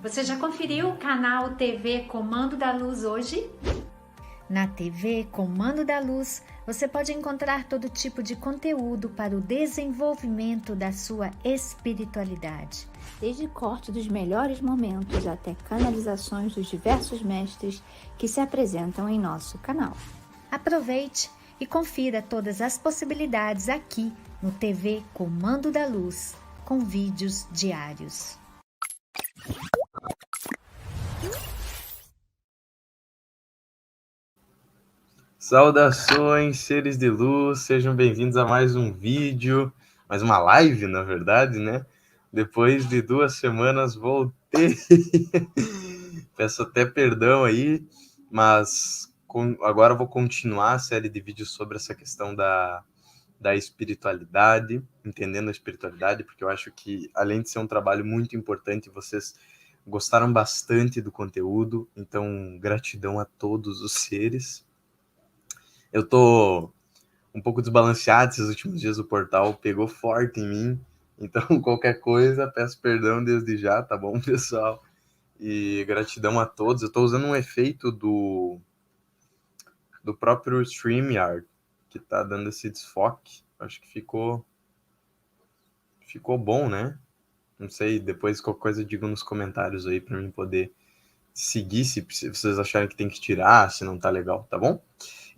Você já conferiu o canal TV Comando da Luz hoje? Na TV Comando da Luz, você pode encontrar todo tipo de conteúdo para o desenvolvimento da sua espiritualidade. Desde corte dos melhores momentos até canalizações dos diversos mestres que se apresentam em nosso canal. Aproveite e confira todas as possibilidades aqui no TV Comando da Luz, com vídeos diários. Saudações, seres de luz, sejam bem-vindos a mais um vídeo, mais uma live, na verdade, né? Depois de 2 semanas voltei. Peço até perdão aí, mas agora eu vou continuar a série de vídeos sobre essa questão da espiritualidade, entendendo a espiritualidade, porque eu acho que, além de ser um trabalho muito importante, vocês gostaram bastante do conteúdo, então gratidão a todos os seres. Eu tô um pouco desbalanceado esses últimos dias, o portal pegou forte em mim, então qualquer coisa, peço perdão desde já, tá bom, pessoal? E gratidão a todos. Eu tô usando um efeito do próprio StreamYard, que tá dando esse desfoque. Acho que ficou bom, né? Não sei, depois qualquer coisa digam nos comentários aí para mim poder seguir, se vocês acharem que tem que tirar, se não tá legal, tá bom?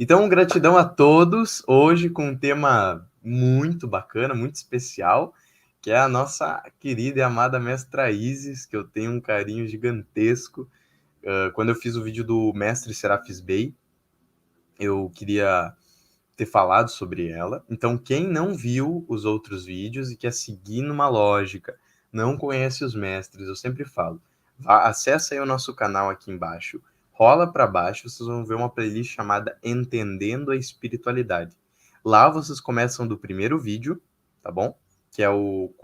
Então, gratidão a todos, hoje com um tema muito bacana, muito especial, que é a nossa querida e amada Mestra Isis, que eu tenho um carinho gigantesco. Quando eu fiz o vídeo do Mestre Serafis Bey, eu queria ter falado sobre ela. Então, quem não viu os outros vídeos e quer seguir numa lógica, não conhece os mestres, eu sempre falo, acessa aí o nosso canal aqui embaixo, rola para baixo, vocês vão ver uma playlist chamada Entendendo a Espiritualidade. Lá vocês começam do primeiro vídeo, tá bom? Que é o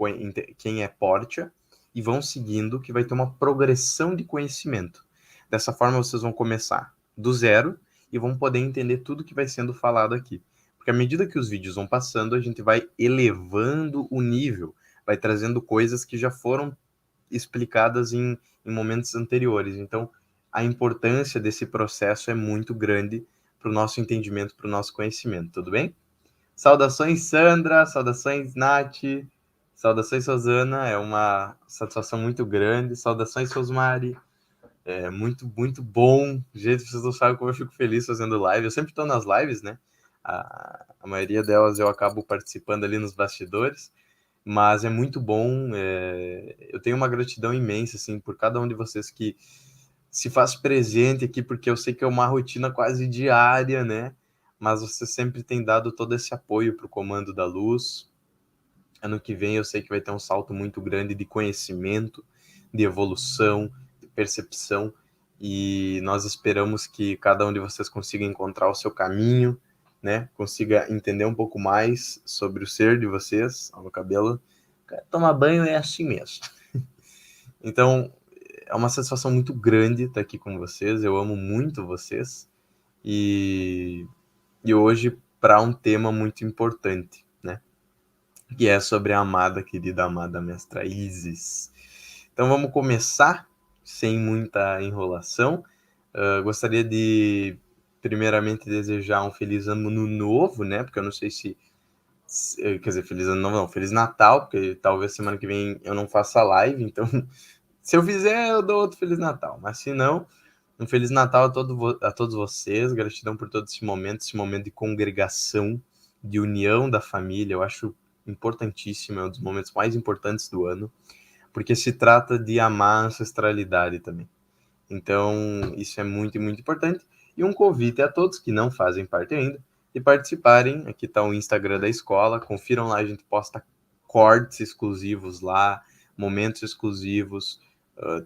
Quem é Portia, e vão seguindo, que vai ter uma progressão de conhecimento. Dessa forma, vocês vão começar do zero e vão poder entender tudo que vai sendo falado aqui. Porque à medida que os vídeos vão passando, a gente vai elevando o nível, vai trazendo coisas que já foram explicadas em momentos anteriores. Então, a importância desse processo é muito grande para o nosso entendimento, para o nosso conhecimento, tudo bem? Saudações, Sandra, saudações, Nath, saudações, Rosana, é uma satisfação muito grande, saudações, Rosmari. É muito, muito bom. Gente, vocês não sabem como eu fico feliz fazendo live. Eu sempre estou nas lives, né? A maioria delas eu acabo participando ali nos bastidores, mas é muito bom. Eu tenho uma gratidão imensa, assim, por cada um de vocês que se faz presente aqui, porque eu sei que é uma rotina quase diária, né? Mas você sempre tem dado todo esse apoio para o Comando da Luz. Ano que vem eu sei que vai ter um salto muito grande de conhecimento, de evolução, de percepção, e nós esperamos que cada um de vocês consiga encontrar o seu caminho, né? Consiga entender um pouco mais sobre o ser de vocês. Ó, meu cabelo, tomar banho é assim mesmo. Então, é uma satisfação muito grande estar aqui com vocês. Eu amo muito vocês. E hoje, para um tema muito importante, né? Que é sobre a amada, querida amada Mestra Isis. Então vamos começar, sem muita enrolação. Gostaria de, primeiramente, desejar um feliz ano novo, né? Porque eu não sei quer dizer, feliz ano novo não, feliz Natal, porque talvez semana que vem eu não faça live, então se eu fizer eu dou outro feliz Natal, mas se não, um feliz Natal a todos vocês, gratidão por todo esse momento de congregação, de união da família. Eu acho importantíssimo, é um dos momentos mais importantes do ano, porque se trata de amar a ancestralidade também. Então, isso é muito, muito importante. E um convite a todos que não fazem parte ainda de participarem. Aqui está o Instagram da escola, confiram lá, a gente posta cortes exclusivos lá, momentos exclusivos.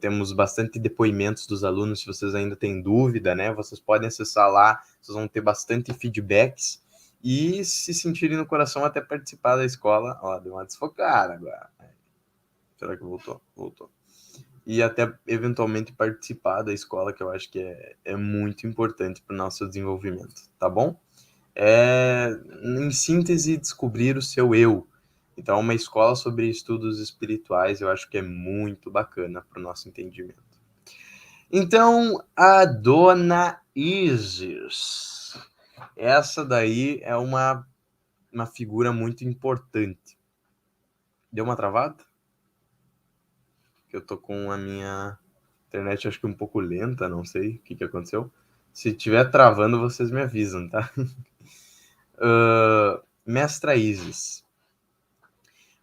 Temos bastante depoimentos dos alunos, se vocês ainda têm dúvida, né? Vocês podem acessar lá, vocês vão ter bastante feedbacks e se sentirem no coração até participar da escola. Ó, deu uma desfocada agora. Será que voltou? Voltou. E até eventualmente participar da escola, que eu acho que é muito importante para o nosso desenvolvimento, tá bom? Em síntese, descobrir o seu eu, Então, uma escola sobre estudos espirituais, eu acho que é muito bacana para o nosso entendimento. Então, a Dona Isis. Essa daí é uma figura muito importante. Deu uma travada? Que eu tô com a minha internet, acho que um pouco lenta, não sei o que aconteceu. Se tiver travando, vocês me avisam, tá? Mestra Isis.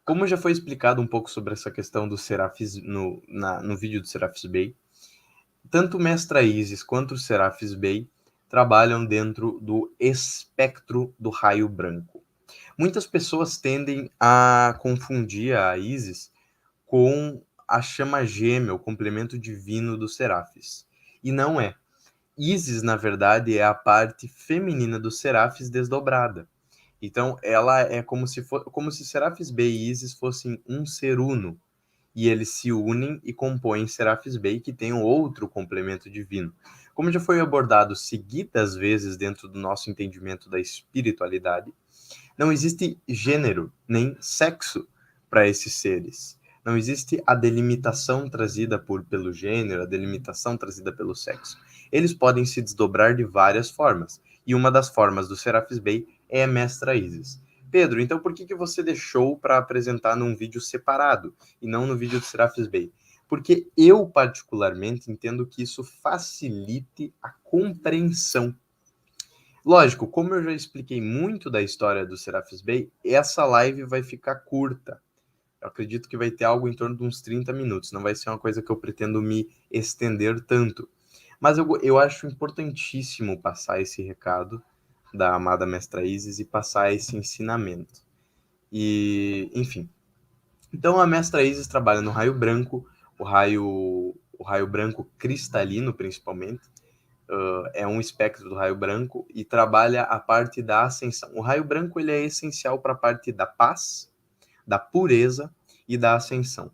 Como já foi explicado um pouco sobre essa questão dos serafis no vídeo do Serafis Bey, tanto Mestra Isis quanto o Serafis Bey trabalham dentro do espectro do raio branco. Muitas pessoas tendem a confundir a Isis com a chama gêmea, o complemento divino dos serafis. E não é. Isis, na verdade, é a parte feminina dos serafis desdobrada. Então, ela é como se Serafis Bey e Isis fossem um ser uno. E eles se unem e compõem Serafis Bey, que tem um outro complemento divino. Como já foi abordado seguidas vezes dentro do nosso entendimento da espiritualidade, não existe gênero nem sexo para esses seres. Não existe a delimitação trazida pelo gênero, a delimitação trazida pelo sexo. Eles podem se desdobrar de várias formas. E uma das formas do Serafis Bey é a Mestra Isis. Pedro, então por que você deixou para apresentar num vídeo separado e não no vídeo do Serafis Bey? Porque eu, particularmente, entendo que isso facilite a compreensão. Lógico, como eu já expliquei muito da história do Serafis Bey, essa live vai ficar curta. Eu acredito que vai ter algo em torno de uns 30 minutos. Não vai ser uma coisa que eu pretendo me estender tanto. Mas eu acho importantíssimo passar esse recado da amada Mestra Isis e passar esse ensinamento. E, enfim. Então, a Mestra Isis trabalha no raio branco, o raio branco cristalino, principalmente. É um espectro do raio branco e trabalha a parte da ascensão. O raio branco ele é essencial para a parte da paz, da pureza e da ascensão.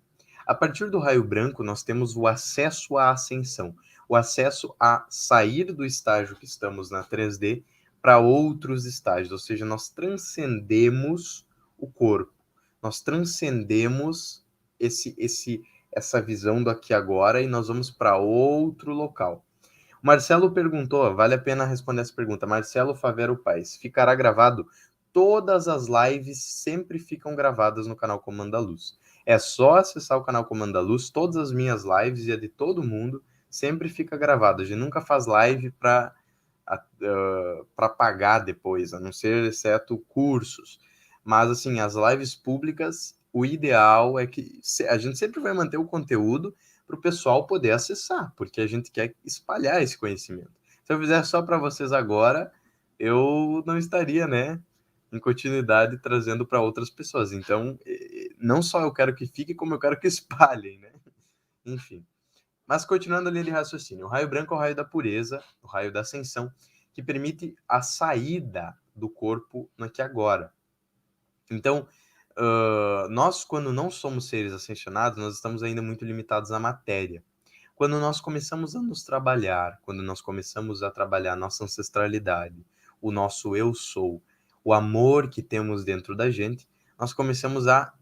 A partir do raio branco, nós temos o acesso à ascensão, o acesso a sair do estágio que estamos na 3D para outros estágios, ou seja, nós transcendemos o corpo, nós transcendemos essa visão do aqui e agora e nós vamos para outro local. Marcelo perguntou, vale a pena responder essa pergunta. Marcelo Favero Paes, ficará gravado? Todas as lives sempre ficam gravadas no canal Comando da Luz. É só acessar o canal Comando da Luz, todas as minhas lives e a de todo mundo sempre fica gravada. A gente nunca faz live para pagar depois, a não ser exceto cursos. Mas, assim, as lives públicas, o ideal é que a gente sempre vai manter o conteúdo para o pessoal poder acessar, porque a gente quer espalhar esse conhecimento. Se eu fizer só para vocês agora, eu não estaria, né, em continuidade trazendo para outras pessoas. Então, não só eu quero que fique, como eu quero que espalhem, né? Enfim. Mas continuando a linha de raciocínio, o raio branco é o raio da pureza, o raio da ascensão, que permite a saída do corpo no aqui e agora. Então, nós, quando não somos seres ascensionados, nós estamos ainda muito limitados à matéria. Quando nós começamos a nos trabalhar, quando nós começamos a trabalhar a nossa ancestralidade, o nosso eu sou, o amor que temos dentro da gente, nós começamos a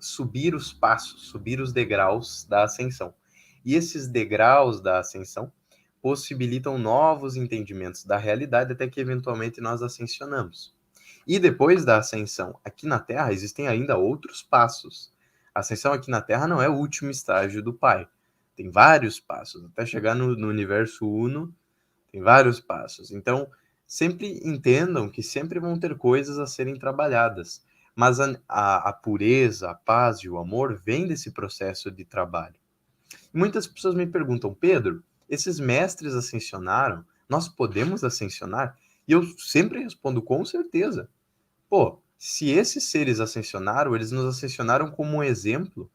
subir os passos, subir os degraus da ascensão. E esses degraus da ascensão possibilitam novos entendimentos da realidade até que eventualmente nós ascensionamos. E depois da ascensão aqui na Terra, existem ainda outros passos. A ascensão aqui na Terra não é o último estágio do Pai. Tem vários passos. Até chegar no universo uno, tem vários passos. Então, sempre entendam que sempre vão ter coisas a serem trabalhadas. Mas a pureza, a paz e o amor vêm desse processo de trabalho. E muitas pessoas me perguntam, Pedro, esses mestres ascensionaram? Nós podemos ascensionar? E eu sempre respondo com certeza. Pô, se esses seres ascensionaram, eles nos ascensionaram como um exemplo,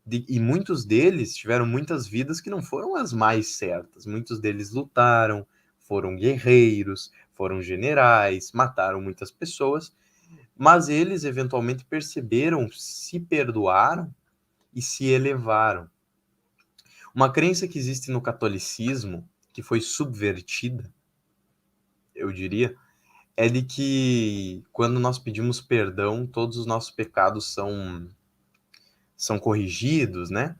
e muitos deles tiveram muitas vidas que não foram as mais certas. Muitos deles lutaram, foram guerreiros, foram generais, mataram muitas pessoas, mas eles eventualmente perceberam, se perdoaram e se elevaram. Uma crença que existe no catolicismo, que foi subvertida, eu diria, é de que quando nós pedimos perdão, todos os nossos pecados são corrigidos, né?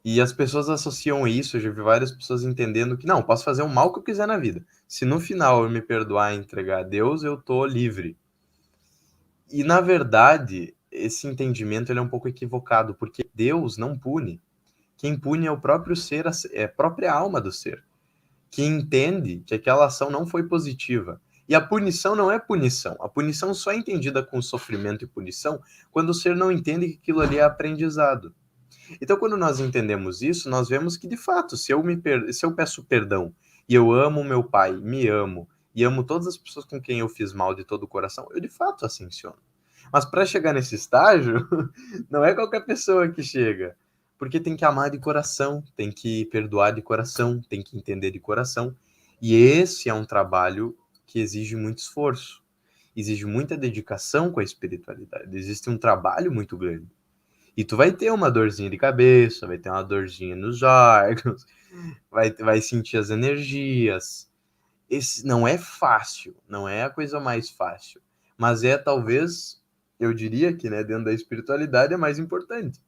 E as pessoas associam isso, eu já vi várias pessoas entendendo que, não, posso fazer o mal que eu quiser na vida. Se no final eu me perdoar e entregar a Deus, eu tô livre. E, na verdade, esse entendimento ele é um pouco equivocado, porque Deus não pune. Quem pune é o próprio ser, é a própria alma do ser, que entende que aquela ação não foi positiva. E a punição não é punição. A punição só é entendida com sofrimento e punição quando o ser não entende que aquilo ali é aprendizado. Então, quando nós entendemos isso, nós vemos que, de fato, se eu peço perdão e eu amo meu pai, me amo, e amo todas as pessoas com quem eu fiz mal de todo o coração, eu, de fato, ascensiono. Mas para chegar nesse estágio, não é qualquer pessoa que chega. Porque tem que amar de coração, tem que perdoar de coração, tem que entender de coração. E esse é um trabalho que exige muito esforço, exige muita dedicação com a espiritualidade. Existe um trabalho muito grande. E tu vai ter uma dorzinha de cabeça, vai ter uma dorzinha nos órgãos, vai sentir as energias. Esse não é fácil, não é a coisa mais fácil, mas é talvez, eu diria que, né, dentro da espiritualidade é mais importante.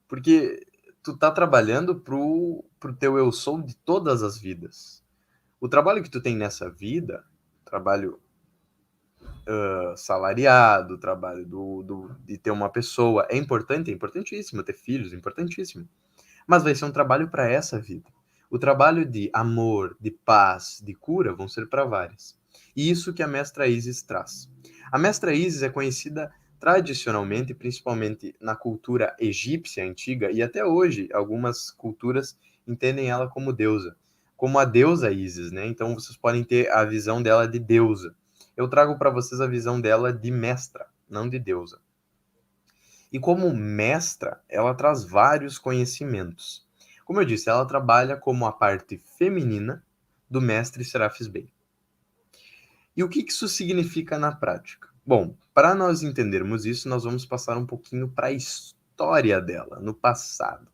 Porque tu tá trabalhando pro teu eu sou de todas as vidas. O trabalho que tu tem nessa vida, trabalho salariado, trabalho de ter uma pessoa, é importante, é importantíssimo ter filhos, é importantíssimo. Mas vai ser um trabalho para essa vida. O trabalho de amor, de paz, de cura vão ser para várias. E isso que a mestra Isis traz. A mestra Isis é conhecida tradicionalmente, principalmente na cultura egípcia antiga, e até hoje algumas culturas entendem ela como deusa, como a deusa Isis, né? Então vocês podem ter a visão dela de deusa. Eu trago para vocês a visão dela de mestra, não de deusa. E como mestra, ela traz vários conhecimentos. Como eu disse, ela trabalha como a parte feminina do mestre Serafis Bey. E o que isso significa na prática? Bom, para nós entendermos isso, nós vamos passar um pouquinho para a história dela, no passado.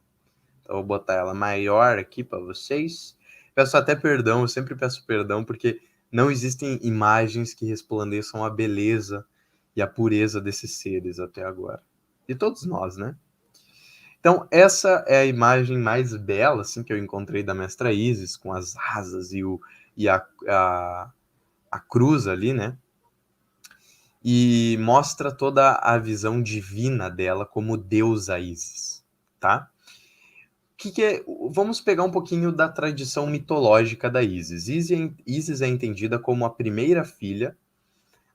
Então, eu vou botar ela maior aqui para vocês. Peço até perdão, eu sempre peço perdão, porque não existem imagens que resplandeçam a beleza e a pureza desses seres até agora. De todos nós, né? Então, essa é a imagem mais bela assim, que eu encontrei da Mestra Isis, com as asas e a cruz ali, né? E mostra toda a visão divina dela como deusa Isis, tá? Que é? Vamos pegar um pouquinho da tradição mitológica da Isis. Isis é entendida como a primeira filha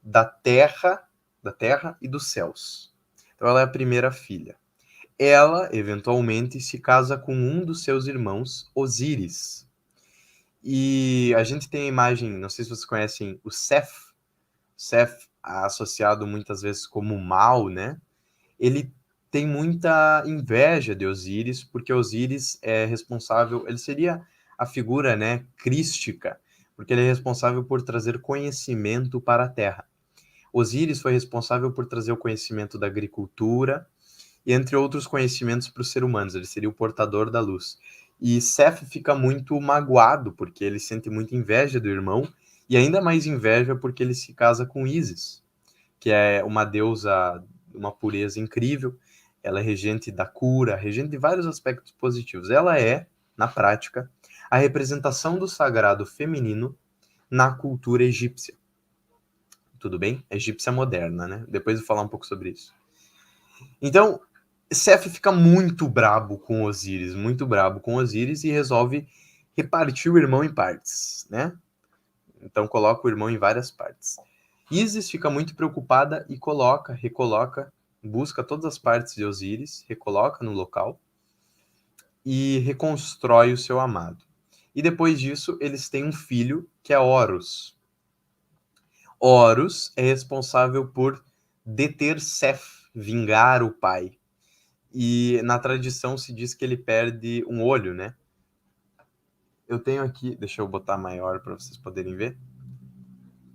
da terra e dos céus. Então, ela é a primeira filha. Ela, eventualmente, se casa com um dos seus irmãos, Osíris. E a gente tem a imagem, não sei se vocês conhecem o Seth. Seth, associado muitas vezes como mal, né? Ele tem muita inveja de Osíris, porque Osíris é responsável, ele seria a figura, né, crística, porque ele é responsável por trazer conhecimento para a Terra. Osíris foi responsável por trazer o conhecimento da agricultura, e entre outros conhecimentos para os seres humanos, ele seria o portador da luz. E Seth fica muito magoado, porque ele sente muita inveja do irmão, e ainda mais inveja porque ele se casa com Ísis, que é uma deusa, uma pureza incrível. Ela é regente da cura, regente de vários aspectos positivos. Ela é, na prática, a representação do sagrado feminino na cultura egípcia. Tudo bem? Egípcia moderna, né? Depois eu vou falar um pouco sobre isso. Então, Seth fica muito brabo com Osíris, e resolve repartir o irmão em partes, né? Então coloca o irmão em várias partes. Isis fica muito preocupada e recoloca, busca todas as partes de Osíris, recoloca no local e reconstrói o seu amado. E depois disso, eles têm um filho, que é Horus. Horus é responsável por deter Seth, vingar o pai. E na tradição se diz que ele perde um olho, né? Eu tenho aqui, deixa eu botar maior para vocês poderem ver.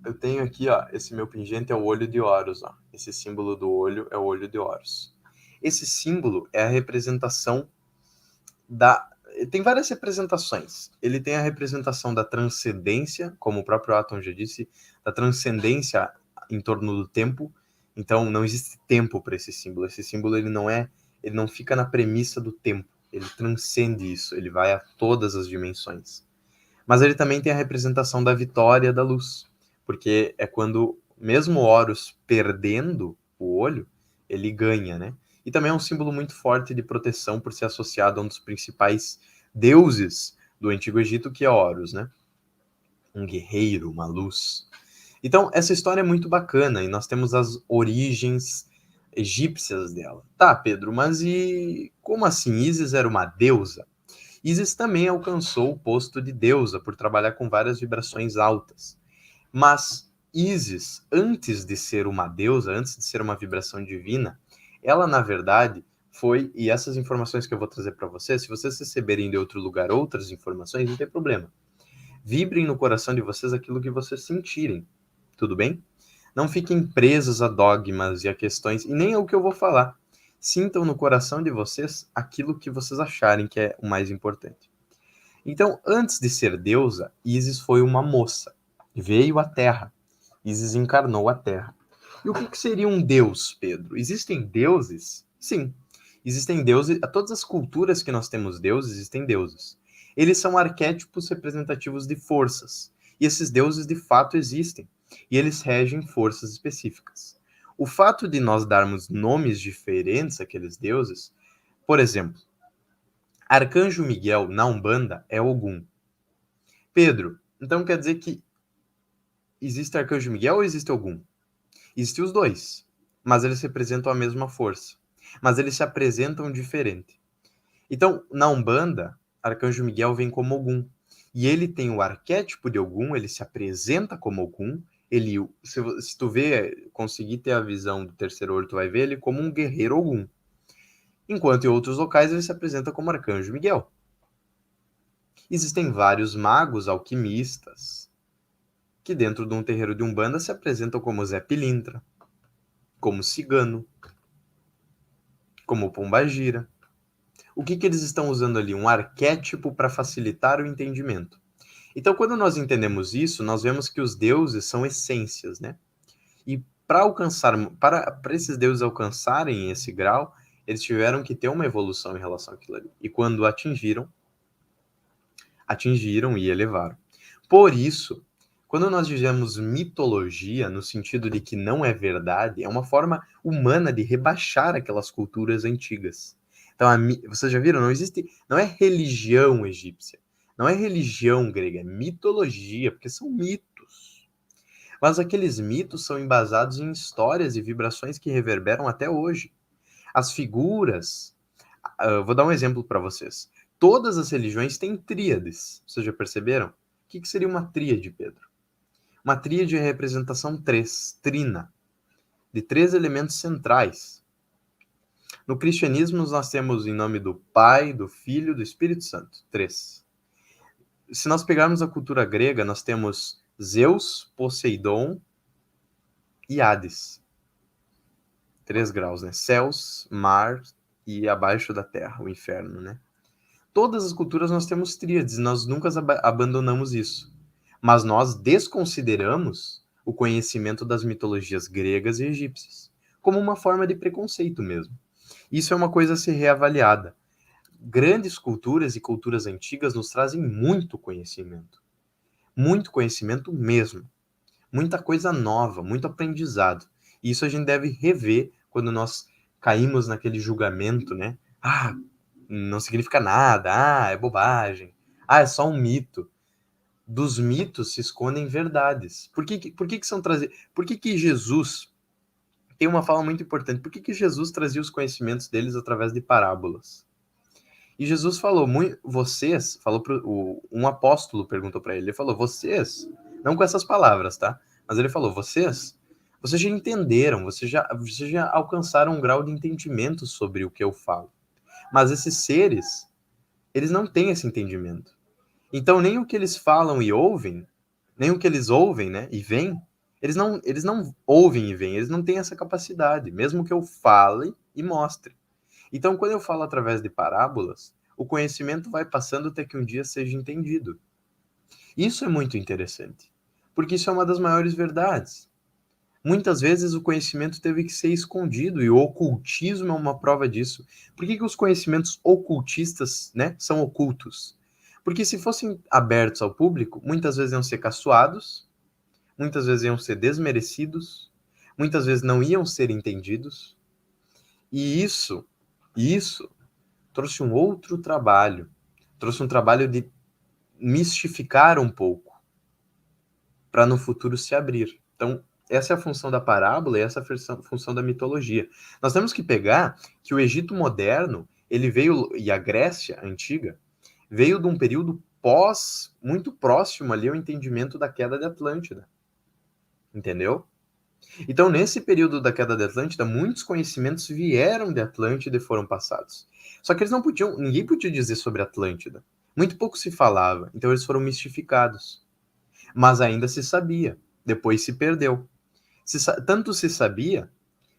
Eu tenho aqui, ó, esse meu pingente é o olho de Horus, ó. Esse símbolo do olho é o olho de Horus. Esse símbolo é a representação tem várias representações. Ele tem a representação da transcendência, como o próprio Atom já disse, da transcendência em torno do tempo. Então, não existe tempo para esse símbolo. Esse símbolo ele não fica na premissa do tempo. Ele transcende isso. Ele vai a todas as dimensões. Mas ele também tem a representação da vitória da luz, porque é quando, mesmo Horus perdendo o olho, ele ganha, né? E também é um símbolo muito forte de proteção por ser associado a um dos principais deuses do Antigo Egito, que é Horus, né? Um guerreiro, uma luz. Então, essa história é muito bacana e nós temos as origens egípcias dela. Tá, Pedro, mas e como assim? Ísis era uma deusa? Ísis também alcançou o posto de deusa por trabalhar com várias vibrações altas. Mas Ísis, antes de ser uma deusa, antes de ser uma vibração divina, ela, na verdade, foi, e essas informações que eu vou trazer para vocês, se vocês receberem de outro lugar outras informações, não tem problema. Vibrem no coração de vocês aquilo que vocês sentirem, tudo bem? Não fiquem presos a dogmas e a questões, e nem ao que eu vou falar. Sintam no coração de vocês aquilo que vocês acharem que é o mais importante. Então, antes de ser deusa, Ísis foi uma moça. Veio à Terra. Ísis encarnou a Terra. E o que seria um deus, Pedro? Existem deuses? Sim. Existem deuses. A todas as culturas que nós temos deuses, existem deuses. Eles são arquétipos representativos de forças. E esses deuses, de fato, existem. E eles regem forças específicas. O fato de nós darmos nomes diferentes àqueles deuses, por exemplo, Arcanjo Miguel, na Umbanda, é Ogum. Pedro, então quer dizer que existe Arcanjo Miguel ou existe Ogum? Existem os dois, mas eles representam a mesma força. Mas eles se apresentam diferente. Então, na Umbanda, Arcanjo Miguel vem como Ogum. E ele tem o arquétipo de Ogum, ele se apresenta como Ogum. Ele, se tu conseguir ter a visão do terceiro olho, tu vai ver ele como um guerreiro Ogum. Enquanto em outros locais ele se apresenta como Arcanjo Miguel. Existem vários magos alquimistas que dentro de um terreiro de Umbanda se apresentam como Zé Pilintra, como Cigano, como Pombagira. O que eles estão usando ali? Um arquétipo para facilitar o entendimento. Então, quando nós entendemos isso, nós vemos que os deuses são essências, né? E para esses deuses alcançarem esse grau, eles tiveram que ter uma evolução em relação àquilo ali. E quando atingiram e elevaram. Por isso, quando nós dizemos mitologia, no sentido de que não é verdade, é uma forma humana de rebaixar aquelas culturas antigas. Então, vocês já viram? Não é religião egípcia, não é religião grega, é mitologia, porque são mitos. Mas aqueles mitos são embasados em histórias e vibrações que reverberam até hoje. As figuras, vou dar um exemplo para vocês. Todas as religiões têm tríades, vocês já perceberam? O que seria uma tríade, Pedro? Uma tríade é a representação trina, de 3 elementos centrais. No cristianismo, nós temos em nome do Pai, do Filho e do Espírito Santo, 3. Se nós pegarmos a cultura grega, nós temos Zeus, Poseidon e Hades. 3 graus, né? Céus, mar e abaixo da terra, o inferno, né? Todas as culturas nós temos tríades, nós nunca abandonamos isso. Mas nós desconsideramos o conhecimento das mitologias gregas e egípcias, como uma forma de preconceito mesmo. Isso é uma coisa a ser reavaliada. Grandes culturas e culturas antigas nos trazem muito conhecimento mesmo. Muita coisa nova, muito aprendizado. E isso a gente deve rever quando nós caímos naquele julgamento, né? Não significa nada, é bobagem, é só um mito. Dos mitos se escondem verdades. Por que são trazidos? Por que Jesus tem uma fala muito importante? Por que Jesus trazia os conhecimentos deles através de parábolas? E Jesus falou, um apóstolo perguntou para ele falou, vocês, não com essas palavras, tá? Mas ele falou, vocês já entenderam, vocês já alcançaram um grau de entendimento sobre o que eu falo. Mas esses seres, eles não têm esse entendimento. Então, nem o que eles falam e ouvem, nem o que eles ouvem, né, e veem, eles não ouvem e veem, eles não têm essa capacidade, mesmo que eu fale e mostre. Então, quando eu falo através de parábolas, o conhecimento vai passando até que um dia seja entendido. Isso é muito interessante, porque isso é uma das maiores verdades. Muitas vezes o conhecimento teve que ser escondido, e o ocultismo é uma prova disso. Por que os conhecimentos ocultistas, né, são ocultos? Porque se fossem abertos ao público, muitas vezes iam ser caçoados, muitas vezes iam ser desmerecidos, muitas vezes não iam ser entendidos. E isso trouxe um outro trabalho. Trouxe um trabalho de mistificar um pouco, para no futuro se abrir. Então, essa é a função da parábola e essa é a função da mitologia. Nós temos que pegar que o Egito moderno, ele veio, e a Grécia antiga, veio de um período muito próximo ali ao entendimento da queda de Atlântida. Entendeu? Então, nesse período da queda de Atlântida, muitos conhecimentos vieram de Atlântida e foram passados. Só que eles não podiam, ninguém podia dizer sobre Atlântida. Muito pouco se falava, então eles foram mistificados. Mas ainda se sabia, depois se perdeu. Tanto se sabia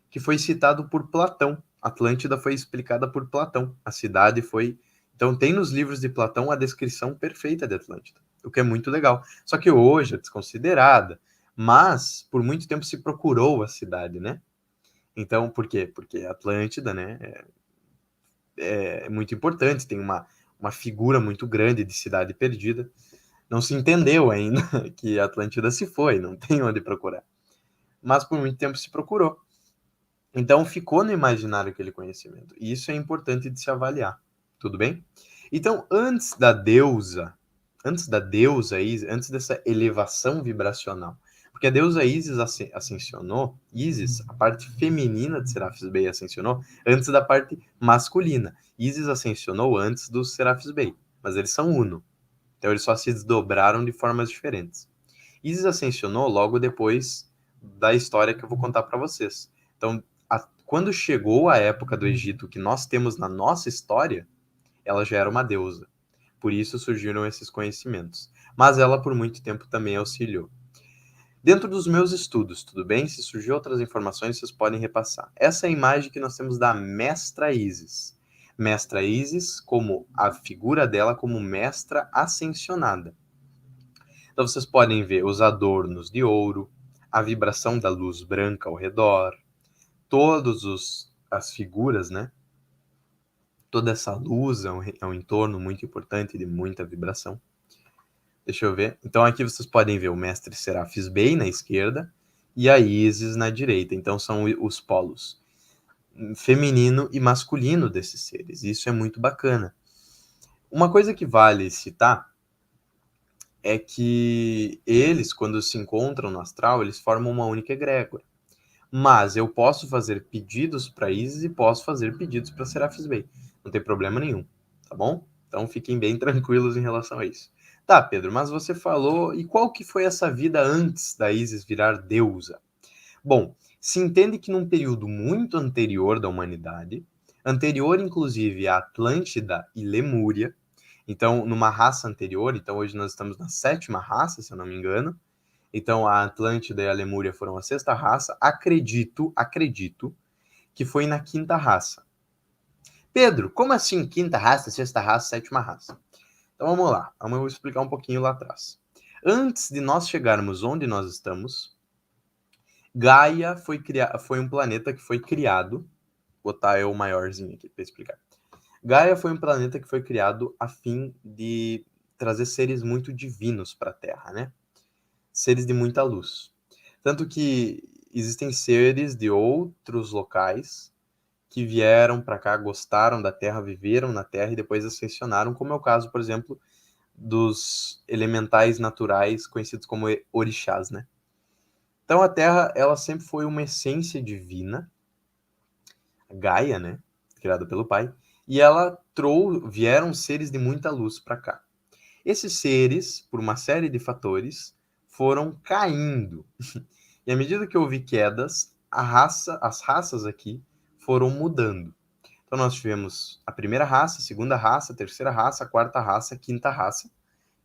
que foi citado por Platão. Atlântida foi explicada por Platão. A cidade foi... Então tem nos livros de Platão a descrição perfeita de Atlântida, o que é muito legal. Só que hoje é desconsiderada, mas por muito tempo se procurou a cidade, né? Então, por quê? Porque Atlântida, né, é muito importante, tem uma figura muito grande de cidade perdida. Não se entendeu ainda que Atlântida se foi, não tem onde procurar. Mas por muito tempo se procurou. Então ficou no imaginário aquele conhecimento. E isso é importante de se avaliar. Tudo bem? Então, antes antes dessa elevação vibracional, porque a deusa Ísis ascensionou, Ísis, a parte feminina de Serafis Bey ascensionou antes da parte masculina. Ísis ascensionou antes dos Serafis Bey, mas eles são uno. Então eles só se desdobraram de formas diferentes. Ísis ascensionou logo depois da história que eu vou contar para vocês. Então, quando chegou a época do Egito que nós temos na nossa história, ela já era uma deusa. Por isso surgiram esses conhecimentos. Mas ela, por muito tempo, também auxiliou. Dentro dos meus estudos, tudo bem? Se surgir outras informações, vocês podem repassar. Essa é a imagem que nós temos da Mestra Ísis. Mestra Ísis, como a figura dela como mestra ascensionada. Então vocês podem ver os adornos de ouro, a vibração da luz branca ao redor, as figuras, né? Toda essa luz é um entorno muito importante de muita vibração. Deixa eu ver. Então aqui vocês podem ver o mestre Serafis Bey na esquerda e a Ísis na direita. Então são os polos feminino e masculino desses seres. Isso é muito bacana. Uma coisa que vale citar é que eles, quando se encontram no astral, eles formam uma única egrégora. Mas eu posso fazer pedidos para Ísis e posso fazer pedidos para Serafis Bey. Não tem problema nenhum, tá bom? Então fiquem bem tranquilos em relação a isso. Tá, Pedro, mas você falou... E qual que foi essa vida antes da Ísis virar deusa? Bom, se entende que num período muito anterior da humanidade, anterior inclusive à Atlântida e Lemúria, então numa raça anterior, então hoje nós estamos na 7ª raça, se eu não me engano, então a Atlântida e a Lemúria foram a 6ª raça, acredito que foi na 5ª raça. Pedro, como assim 5ª raça, 6ª raça, 7ª raça? Então vamos lá, vamos explicar um pouquinho lá atrás. Antes de nós chegarmos onde nós estamos, Gaia foi um planeta que foi criado, vou botar eu maiorzinho aqui para explicar. Gaia foi um planeta que foi criado a fim de trazer seres muito divinos para a Terra, né? Seres de muita luz. Tanto que existem seres de outros locais que vieram para cá, gostaram da Terra, viveram na Terra e depois ascensionaram, como é o caso, por exemplo, dos elementais naturais conhecidos como orixás, né? Então a Terra, ela sempre foi uma essência divina, Gaia, né? Criada pelo Pai, e vieram seres de muita luz para cá. Esses seres, por uma série de fatores, foram caindo. E à medida que houve quedas, as raças aqui foram mudando. Então nós tivemos a primeira raça, a segunda raça, a terceira raça, a quarta raça, a quinta raça,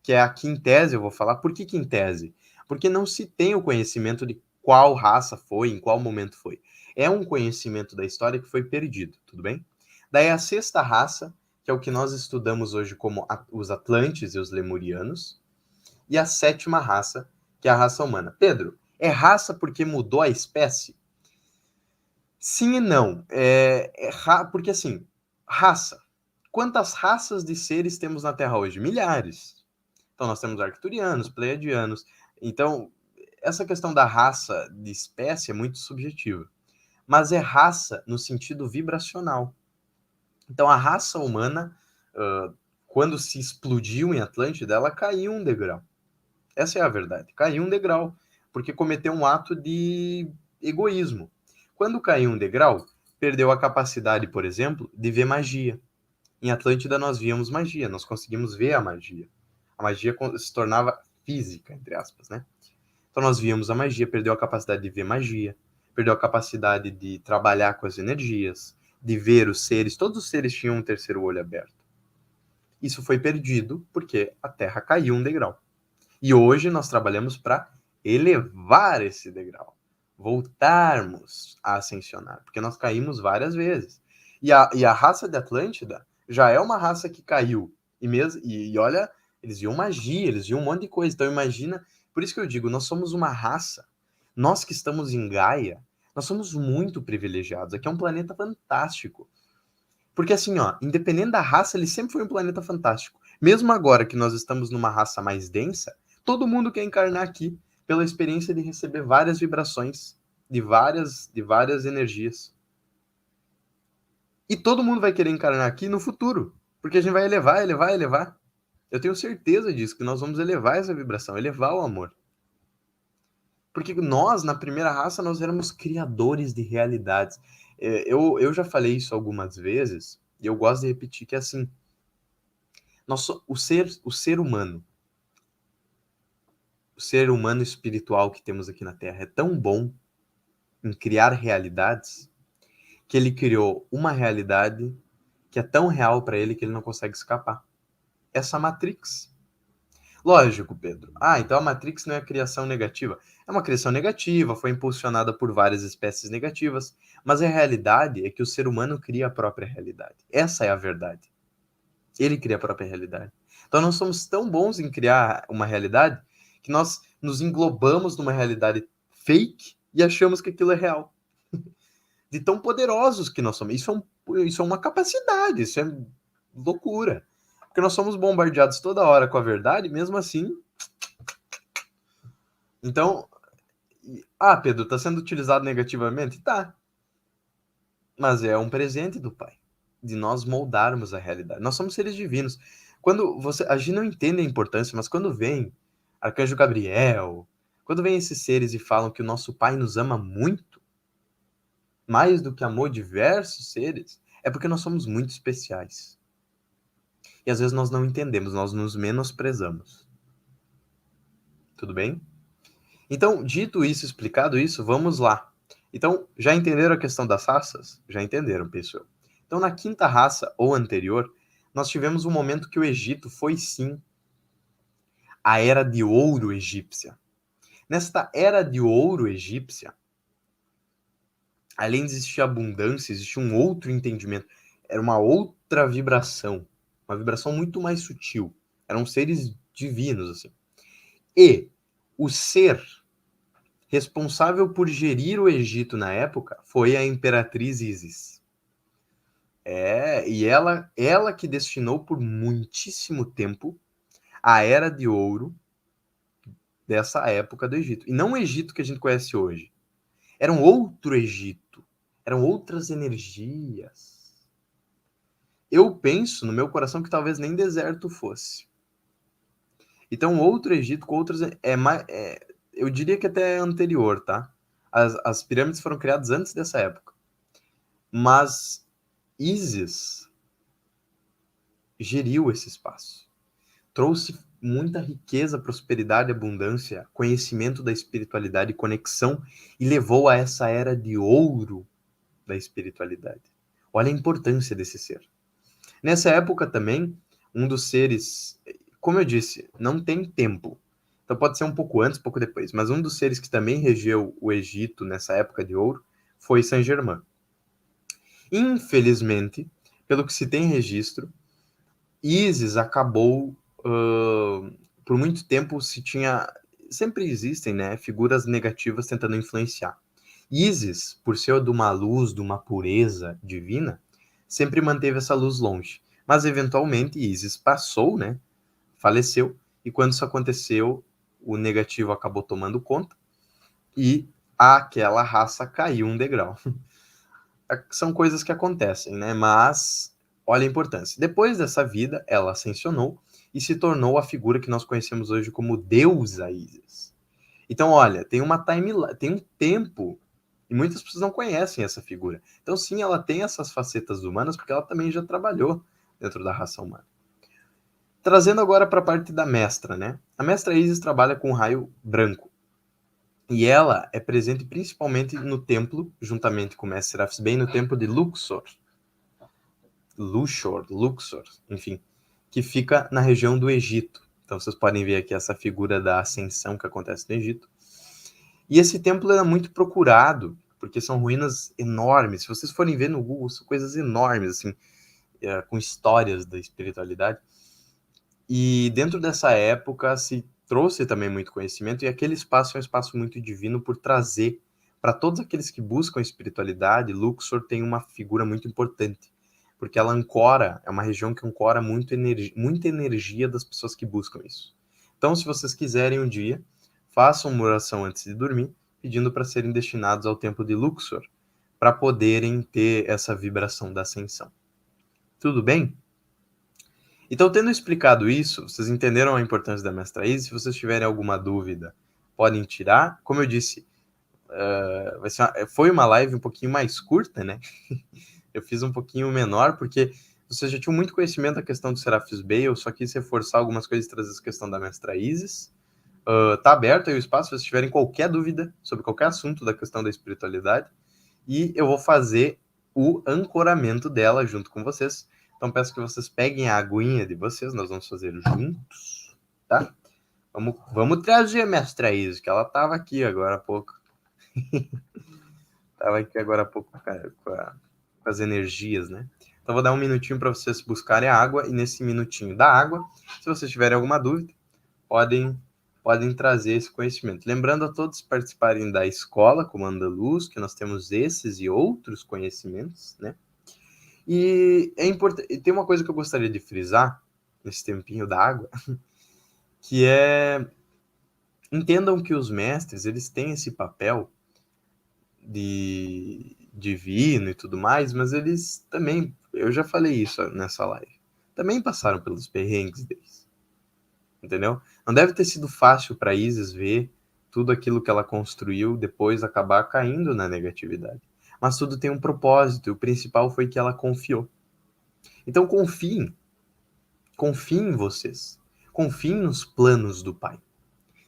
que é a quintese, eu vou falar. Por que quintese? Porque não se tem o conhecimento de qual raça foi, em qual momento foi. É um conhecimento da história que foi perdido, tudo bem? Daí a 6ª raça, que é o que nós estudamos hoje como os Atlantes e os Lemurianos, e a 7ª raça, que é a raça humana. Pedro, é raça porque mudou a espécie? Sim e não. Porque assim, raça. Quantas raças de seres temos na Terra hoje? Milhares. Então nós temos arcturianos, pleiadianos. Então, essa questão da raça de espécie é muito subjetiva. Mas é raça no sentido vibracional. Então a raça humana, quando se explodiu em Atlântida, ela caiu um degrau. Essa é a verdade. Caiu um degrau, porque cometeu um ato de egoísmo. Quando caiu um degrau, perdeu a capacidade, por exemplo, de ver magia. Em Atlântida nós víamos magia, nós conseguimos ver a magia. A magia se tornava física, entre aspas, né? Então nós víamos a magia, perdeu a capacidade de ver magia, perdeu a capacidade de trabalhar com as energias, de ver os seres. Todos os seres tinham um terceiro olho aberto. Isso foi perdido porque a Terra caiu um degrau. E hoje nós trabalhamos para elevar esse degrau, voltarmos a ascensionar, porque nós caímos várias vezes. E a raça de Atlântida já é uma raça que caiu. E olha, eles viam magia, eles viam um monte de coisa. Então imagina, por isso que eu digo, nós somos uma raça, nós que estamos em Gaia, nós somos muito privilegiados. Aqui é um planeta fantástico. Porque assim, ó, independente da raça, ele sempre foi um planeta fantástico. Mesmo agora que nós estamos numa raça mais densa, todo mundo quer encarnar aqui pela experiência de receber várias vibrações de várias energias. E todo mundo vai querer encarnar aqui no futuro, porque a gente vai elevar, elevar, elevar. Eu tenho certeza disso, que nós vamos elevar essa vibração, elevar o amor. Porque nós, na primeira raça, nós éramos criadores de realidades. Eu já falei isso algumas vezes, e eu gosto de repetir que é assim, o ser humano espiritual que temos aqui na Terra é tão bom em criar realidades que ele criou uma realidade que é tão real para ele que ele não consegue escapar. Essa Matrix. Lógico, Pedro. Então a Matrix não é criação negativa. É uma criação negativa, foi impulsionada por várias espécies negativas, mas a realidade é que o ser humano cria a própria realidade. Essa é a verdade. Ele cria a própria realidade. Então nós somos tão bons em criar uma realidade que nós nos englobamos numa realidade fake e achamos que aquilo é real. De tão poderosos que nós somos. Isso é uma capacidade, isso é loucura. Porque nós somos bombardeados toda hora com a verdade, mesmo assim. Então, Pedro, está sendo utilizado negativamente? Tá. Mas é um presente do Pai, de nós moldarmos a realidade. Nós somos seres divinos. A gente não entende a importância, mas quando vem Arcanjo Gabriel, quando vem esses seres e falam que o nosso Pai nos ama muito, mais do que amou diversos seres, é porque nós somos muito especiais. E às vezes nós não entendemos, nós nos menosprezamos. Tudo bem? Então, dito isso, explicado isso, vamos lá. Então, já entenderam a questão das raças? Já entenderam, pessoal. Então, na 5ª raça, ou anterior, nós tivemos um momento que o Egito foi, sim, a Era de Ouro egípcia. Nesta Era de Ouro egípcia, além de existir abundância, existia um outro entendimento. Era uma outra vibração. Uma vibração muito mais sutil. Eram seres divinos, assim. E o ser responsável por gerir o Egito na época foi a Imperatriz Ísis. E ela que destinou por muitíssimo tempo a Era de Ouro dessa época do Egito. E não o Egito que a gente conhece hoje. Era um outro Egito. Eram outras energias. Eu penso no meu coração que talvez nem deserto fosse. Então, outro Egito com outras... eu diria que até anterior, tá? As pirâmides foram criadas antes dessa época. Mas Ísis geriu esse espaço. Trouxe muita riqueza, prosperidade, abundância, conhecimento da espiritualidade, conexão, e levou a essa era de ouro da espiritualidade. Olha a importância desse ser. Nessa época também, um dos seres, como eu disse, não tem tempo. Então pode ser um pouco antes, um pouco depois. Mas um dos seres que também regeu o Egito nessa época de ouro foi Saint Germain. Infelizmente, pelo que se tem registro, Ísis acabou, por muito tempo sempre existem, né, figuras negativas tentando influenciar. Ísis, por ser de uma luz, de uma pureza divina, sempre manteve essa luz longe. Mas, eventualmente, Ísis passou, né, faleceu, e quando isso aconteceu, o negativo acabou tomando conta, e aquela raça caiu um degrau. São coisas que acontecem, né? Mas olha a importância. Depois dessa vida, ela ascensionou e se tornou a figura que nós conhecemos hoje como deusa Ísis. Então, olha, tem uma timeline, tem um tempo e muitas pessoas não conhecem essa figura. Então, sim, ela tem essas facetas humanas porque ela também já trabalhou dentro da raça humana. Trazendo agora para a parte da mestra, né? A mestra Ísis trabalha com o raio branco. E ela é presente principalmente no templo, juntamente com o mestre Serafis Bey, no templo de Luxor, enfim, que fica na região do Egito. Então vocês podem ver aqui essa figura da ascensão que acontece no Egito. E esse templo é muito procurado, porque são ruínas enormes. Se vocês forem ver no Google, são coisas enormes, assim, com histórias da espiritualidade. E dentro dessa época se trouxe também muito conhecimento, e aquele espaço é um espaço muito divino por trazer para todos aqueles que buscam espiritualidade. Luxor tem uma figura muito importante, porque ela ancora, é uma região que ancora muita energia das pessoas que buscam isso. Então, se vocês quiserem um dia, façam uma oração antes de dormir, pedindo para serem destinados ao templo de Luxor, para poderem ter essa vibração da ascensão. Tudo bem? Então, tendo explicado isso, vocês entenderam a importância da mestra Isis? Se vocês tiverem alguma dúvida, podem tirar. Como eu disse, foi uma live um pouquinho mais curta, né? Eu fiz um pouquinho menor, porque vocês já tinham muito conhecimento da questão do Serafis Bey, eu só quis reforçar algumas coisas e trazer essa questão da mestra Isis. Tá aberto aí o espaço, se vocês tiverem qualquer dúvida sobre qualquer assunto da questão da espiritualidade, e eu vou fazer o ancoramento dela junto com vocês. Então peço que vocês peguem a aguinha de vocês, nós vamos fazer juntos, tá? Vamos trazer a mestra Isis, que ela estava aqui agora há pouco. Estava aqui agora há pouco com as energias, né? Então vou dar um minutinho para vocês buscarem a água, e nesse minutinho da água, se vocês tiverem alguma dúvida, podem trazer esse conhecimento. Lembrando a todos participarem da escola Comando da Luz, que nós temos esses e outros conhecimentos, né? E é importante, tem uma coisa que eu gostaria de frisar nesse tempinho da água, que é: entendam que os mestres, eles têm esse papel de divino e tudo mais, mas eles também, eu já falei isso nessa live, também passaram pelos perrengues deles, entendeu? Não deve ter sido fácil para Isis ver tudo aquilo que ela construiu depois acabar caindo na negatividade. Mas tudo tem um propósito, e o principal foi que ela confiou. Então confiem em vocês. Confiem nos planos do Pai.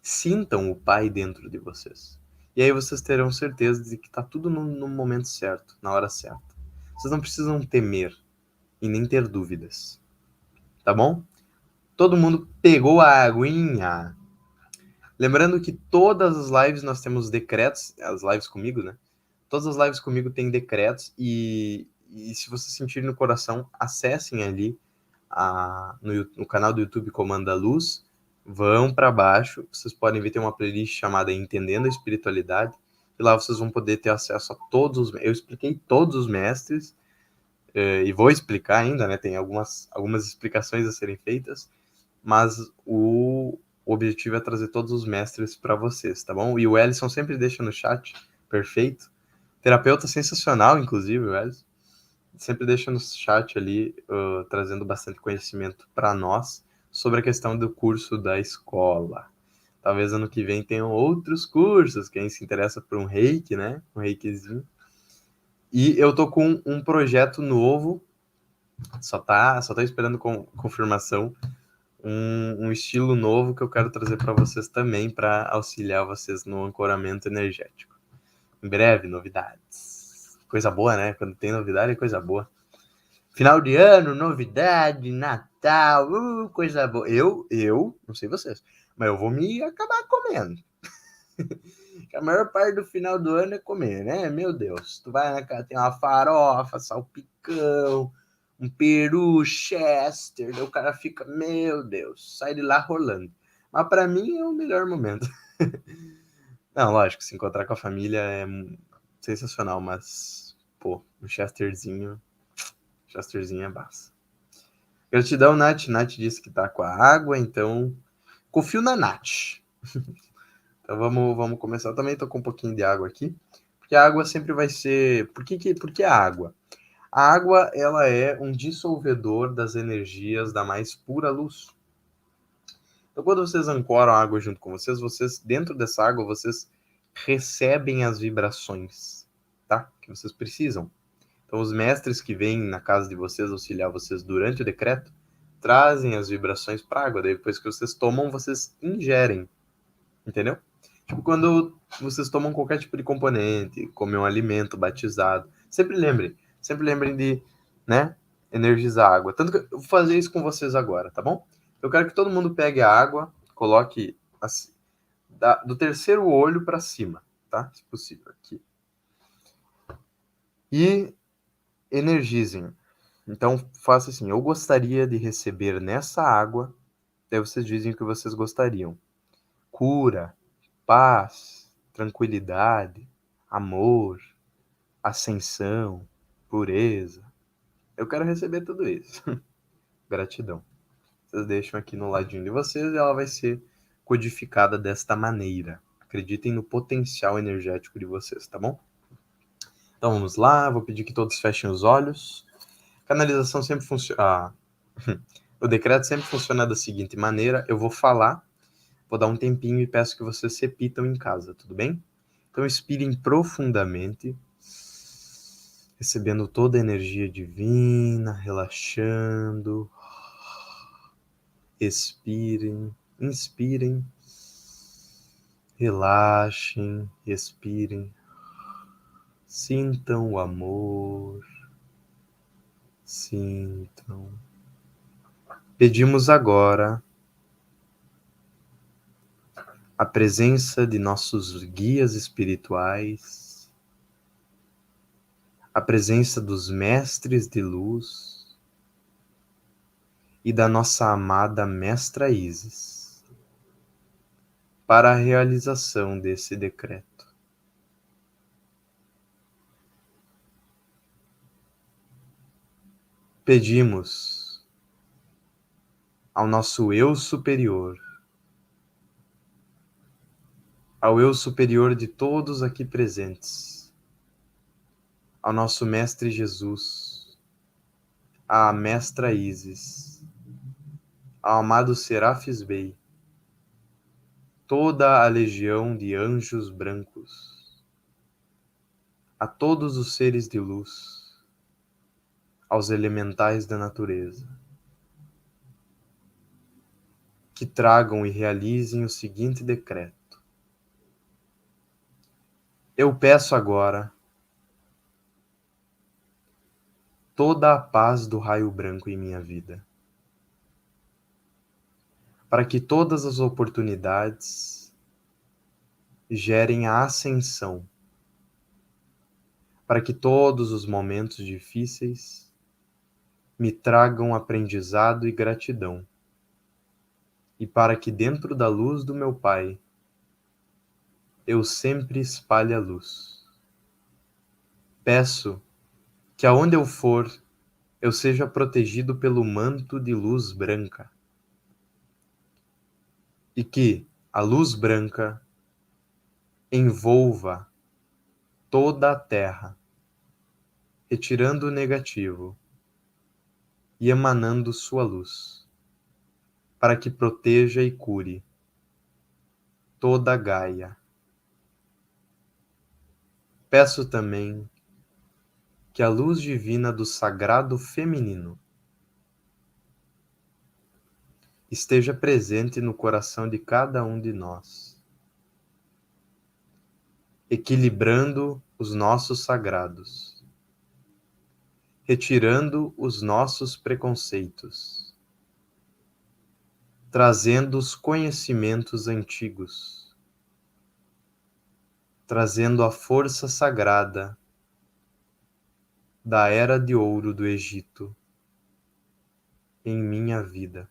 Sintam o Pai dentro de vocês. E aí vocês terão certeza de que está tudo no momento certo, na hora certa. Vocês não precisam temer e nem ter dúvidas. Tá bom? Todo mundo pegou a aguinha? Lembrando que todas as lives nós temos decretos, as lives comigo, né? Todas as lives comigo têm decretos, e se vocês sentirem no coração, acessem ali no canal do YouTube Comando da Luz, vão para baixo, vocês podem ver, tem uma playlist chamada Entendendo a Espiritualidade, e lá vocês vão poder ter acesso a todos eu expliquei todos os mestres, e vou explicar ainda, né? Tem algumas explicações a serem feitas, mas o objetivo é trazer todos os mestres para vocês, tá bom? E o Ellison sempre deixa no chat, perfeito. Terapeuta sensacional, inclusive, o Ellison. Sempre deixa no chat ali, trazendo bastante conhecimento para nós sobre a questão do curso da escola. Talvez ano que vem tenham outros cursos, quem se interessa por um reiki, né? Um reikizinho. E eu tô com um projeto novo, só tá esperando confirmação, um estilo novo que eu quero trazer para vocês também, para auxiliar vocês no ancoramento energético. Em breve, novidades. Coisa boa, né? Quando tem novidade, é coisa boa. Final de ano, novidade, Natal, coisa boa. Eu, não sei vocês, mas eu vou me acabar comendo. A maior parte do final do ano é comer, né? Meu Deus, tu vai na casa, tem uma farofa, salpicão, um peru Chester, daí o cara fica, meu Deus, sai de lá rolando. Mas para mim é o melhor momento. Não, lógico, se encontrar com a família é sensacional, mas, pô, um Chesterzinho é massa. Gratidão, Nath. Nath disse que tá com a água, então confio na Nath. Então vamos começar. Eu também tô com um pouquinho de água aqui, porque a água sempre vai ser... Por que a água? A água, ela é um dissolvedor das energias da mais pura luz. Então, quando vocês ancoram a água junto com vocês, dentro dessa água, vocês recebem as vibrações, tá? Que vocês precisam. Então, os mestres que vêm na casa de vocês auxiliar vocês durante o decreto, trazem as vibrações para a água. Daí, depois que vocês tomam, vocês ingerem. Entendeu? Tipo, quando vocês tomam qualquer tipo de componente, comem um alimento batizado, sempre lembrem de, né, energizar a água. Tanto que eu vou fazer isso com vocês agora, tá bom? Eu quero que todo mundo pegue a água, coloque assim, do terceiro olho para cima, tá? Se possível, aqui. E energizem. Então, faça assim, eu gostaria de receber nessa água, daí vocês dizem o que vocês gostariam. Cura, paz, tranquilidade, amor, ascensão, pureza. Eu quero receber tudo isso. Gratidão. Vocês deixam aqui no ladinho de vocês e ela vai ser codificada desta maneira. Acreditem no potencial energético de vocês, tá bom? Então vamos lá, vou pedir que todos fechem os olhos. Canalização sempre funciona. O decreto sempre funciona da seguinte maneira: eu vou falar, vou dar um tempinho e peço que vocês repitam em casa, tudo bem? Então expirem profundamente, recebendo toda a energia divina, relaxando. Expirem, inspirem, relaxem, expirem. Sintam o amor, sintam. Pedimos agora a presença de nossos guias espirituais, a presença dos mestres de luz e da nossa amada Mestra Isis para a realização desse decreto. Pedimos ao nosso eu superior, ao eu superior de todos aqui presentes, ao nosso Mestre Jesus, à Mestra Isis, ao amado Serafis Bey, toda a legião de anjos brancos, a todos os seres de luz, aos elementais da natureza, que tragam e realizem o seguinte decreto. Eu peço agora toda a paz do raio branco em minha vida, para que todas as oportunidades gerem a ascensão, para que todos os momentos difíceis me tragam aprendizado e gratidão, e para que dentro da luz do meu Pai eu sempre espalhe a luz. Peço que aonde eu for eu seja protegido pelo manto de luz branca, e que a luz branca envolva toda a terra, retirando o negativo e emanando sua luz, para que proteja e cure toda a Gaia. Peço também que a luz divina do sagrado feminino esteja presente no coração de cada um de nós, equilibrando os nossos sagrados, retirando os nossos preconceitos, trazendo os conhecimentos antigos, trazendo a força sagrada da Era de Ouro do Egito em minha vida,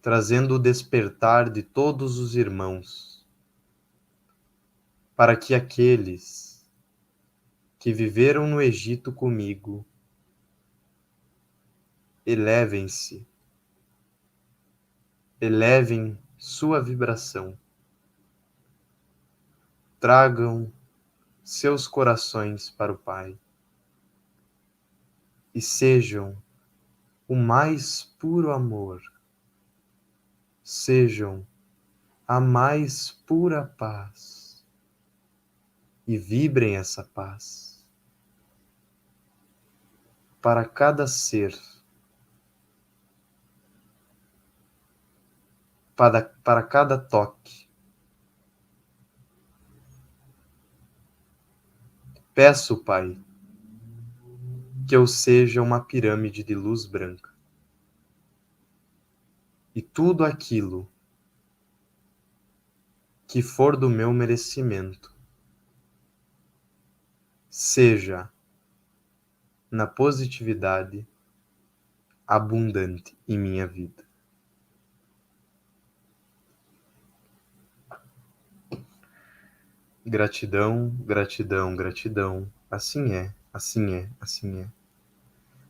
trazendo o despertar de todos os irmãos, para que aqueles que viveram no Egito comigo elevem sua vibração, tragam seus corações para o Pai e sejam o mais puro amor, sejam a mais pura paz e vibrem essa paz para cada ser, para cada toque. Peço, Pai, que eu seja uma pirâmide de luz branca e tudo aquilo que for do meu merecimento seja na positividade abundante em minha vida. Gratidão, gratidão, gratidão. Assim é, assim é, assim é.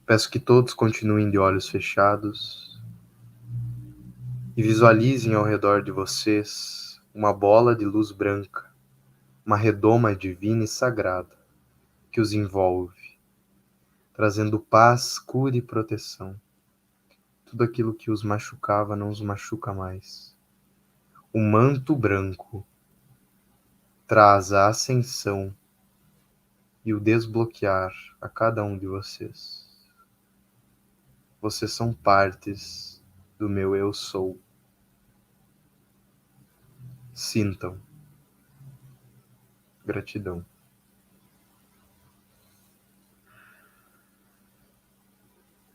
Peço que todos continuem de olhos fechados e visualizem ao redor de vocês uma bola de luz branca, uma redoma divina e sagrada que os envolve, trazendo paz, cura e proteção. Tudo aquilo que os machucava não os machuca mais. O manto branco traz a ascensão e o desbloquear a cada um de vocês. Vocês são partes do meu eu sou. Sintam. Gratidão.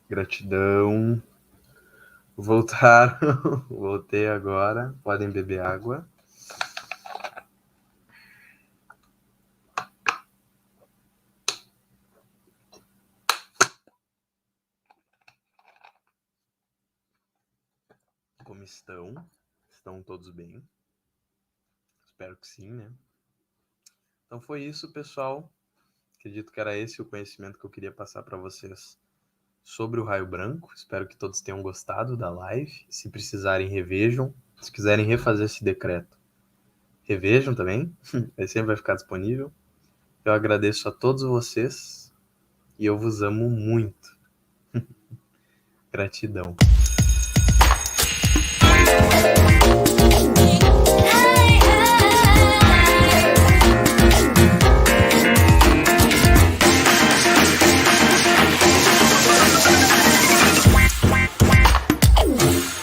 Gratidão. Voltaram. Voltei agora. Podem beber água. Como estão? Estão todos bem? Espero que sim, né? Então foi isso, pessoal. Acredito que era esse o conhecimento que eu queria passar para vocês sobre o raio branco. Espero que todos tenham gostado da live. Se precisarem, revejam. Se quiserem refazer esse decreto, revejam também. Ele sempre vai ficar disponível. Eu agradeço a todos vocês e eu vos amo muito. Gratidão.